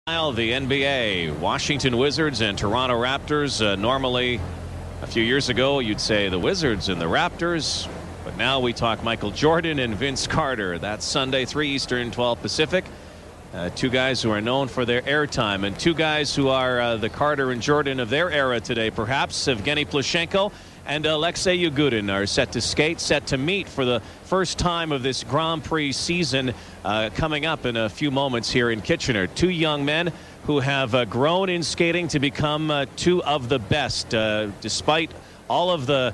The NBA, Washington Wizards and Toronto Raptors. Normally, a few years ago, you'd say the Wizards and the Raptors. But now we talk Michael Jordan and Vince Carter. That's Sunday, 3 Eastern, 12 Pacific. Two guys who are known for their airtime, and two guys who are the Carter and Jordan of their era today, perhaps. Evgeny Plushenko and Alexei Yagudin are set to skate, set to meet for the first time of this Grand Prix season coming up in a few moments here in Kitchener. Two young men who have grown in skating to become two of the best, despite all of the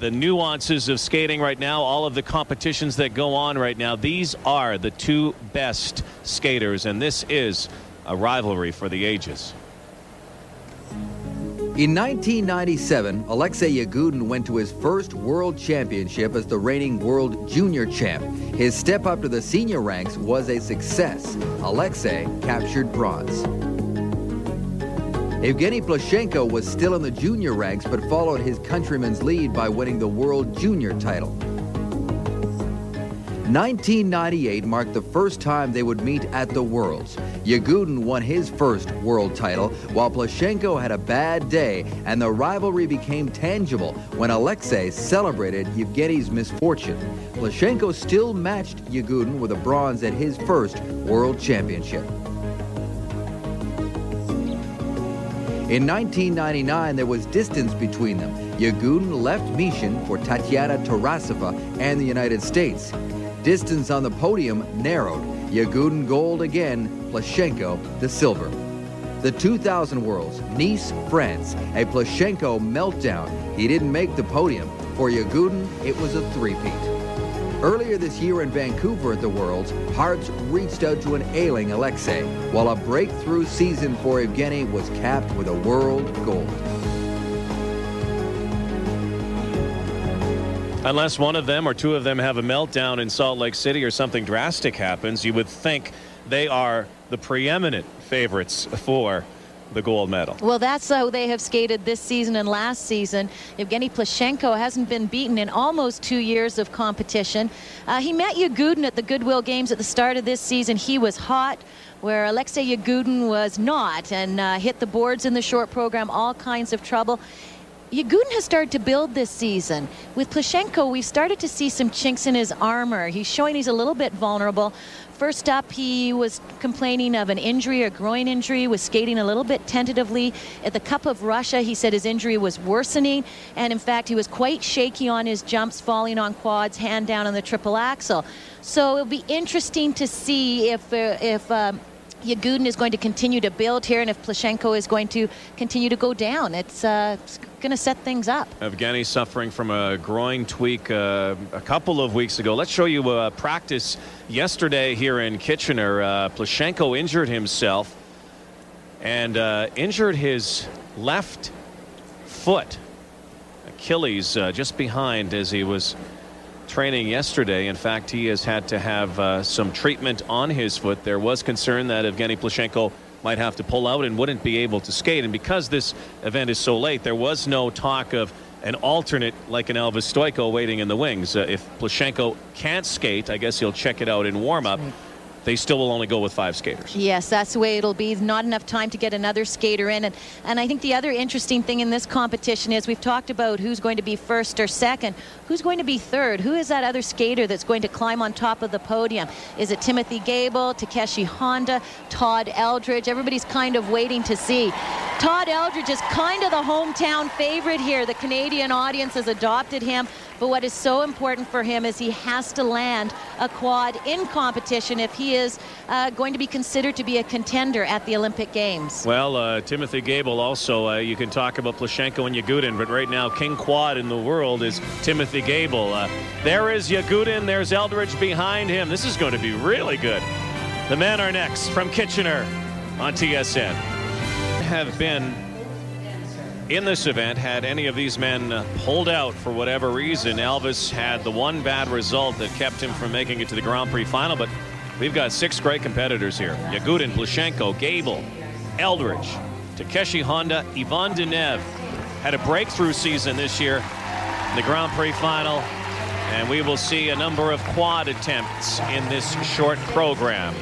nuances of skating right now, all of the competitions that go on right now. These are the two best skaters, and this is a rivalry for the ages. In 1997, Alexei Yagudin went to his first world championship as the reigning world junior champ. His step up to the senior ranks was a success. Alexei captured bronze. Evgeny Plushenko was still in the junior ranks but followed his countryman's lead by winning the world junior title. 1998 marked the first time they would meet at the Worlds. Yagudin won his first world title, while Plushenko had a bad day, and the rivalry became tangible when Alexei celebrated Yevgeny's misfortune. Plushenko still matched Yagudin with a bronze at his first world championship. In 1999, there was distance between them. Yagudin left Mishin for Tatiana Tarasova and the United States. Distance on the podium narrowed. Yagudin gold again, Plushenko the silver. The 2000 Worlds, Nice, France, a Plushenko meltdown. He didn't make the podium. For Yagudin, it was a three-peat. Earlier this year in Vancouver at the Worlds, hearts reached out to an ailing Alexei, while a breakthrough season for Evgeny was capped with a world gold. Unless one of them or two of them have a meltdown in Salt Lake City or something drastic happens, you would think they are the preeminent favorites for the gold medal. Well, that's how they have skated this season and last season. Evgeny Plushenko hasn't been beaten in almost 2 years of competition. He met Yagudin at the Goodwill Games at the start of this season. He was hot, where Alexei Yagudin was not, and hit the boards in the short program, all kinds of trouble. Yagudin has started to build this season. With Plushenko, we've started to see some chinks in his armor. He's showing he's a little bit vulnerable. First up, he was complaining of an injury, a groin injury, was skating a little bit tentatively. At the Cup of Russia, he said his injury was worsening, and in fact, he was quite shaky on his jumps, falling on quads, hand down on the triple axel. So it'll be interesting to see if Yagudin is going to continue to build here, and if Plushenko is going to continue to go down. It's going to set things up. Evgeny suffering from a groin tweak a couple of weeks ago. Let's show you a practice yesterday here in Kitchener. Plushenko injured himself and injured his left foot, Achilles, just behind as he was training yesterday. In fact, he has had to have some treatment on his foot. There was concern that Evgeny Plushenko might have to pull out and wouldn't be able to skate. And because this event is so late, there was no talk of an alternate like an Elvis Stoico waiting in the wings. If Plushenko can't skate, I guess he'll check it out in warm-up. They still will only go with 5 skaters. Yes, that's the way it'll be. Not enough time to get another skater in. And I think the other interesting thing in this competition is we've talked about who's going to be first or second. Who's going to be third? Who is that other skater that's going to climb on top of the podium? Is it Timothy Gable, Takeshi Honda, Todd Eldridge? Everybody's kind of waiting to see. Todd Eldridge is kind of the hometown favorite here. The Canadian audience has adopted him. But what is so important for him is he has to land a quad in competition if he is going to be considered to be a contender at the Olympic Games. Well, Timothy Gable also, you can talk about Plushenko and Yagudin, but right now king quad in the world is Timothy Gable. There is Yagudin, there's Eldridge behind him. This is going to be really good. The men are next from Kitchener on TSN. Have been in this event had any of these men pulled out for whatever reason. Elvis had the one bad result that kept him from making it to the Grand Prix final, but we've got 6 great competitors here. Yagudin, Plushenko, Gable, Eldridge, Takeshi Honda, Ivan Denev had a breakthrough season this year in the Grand Prix final, and we will see a number of quad attempts in this short program.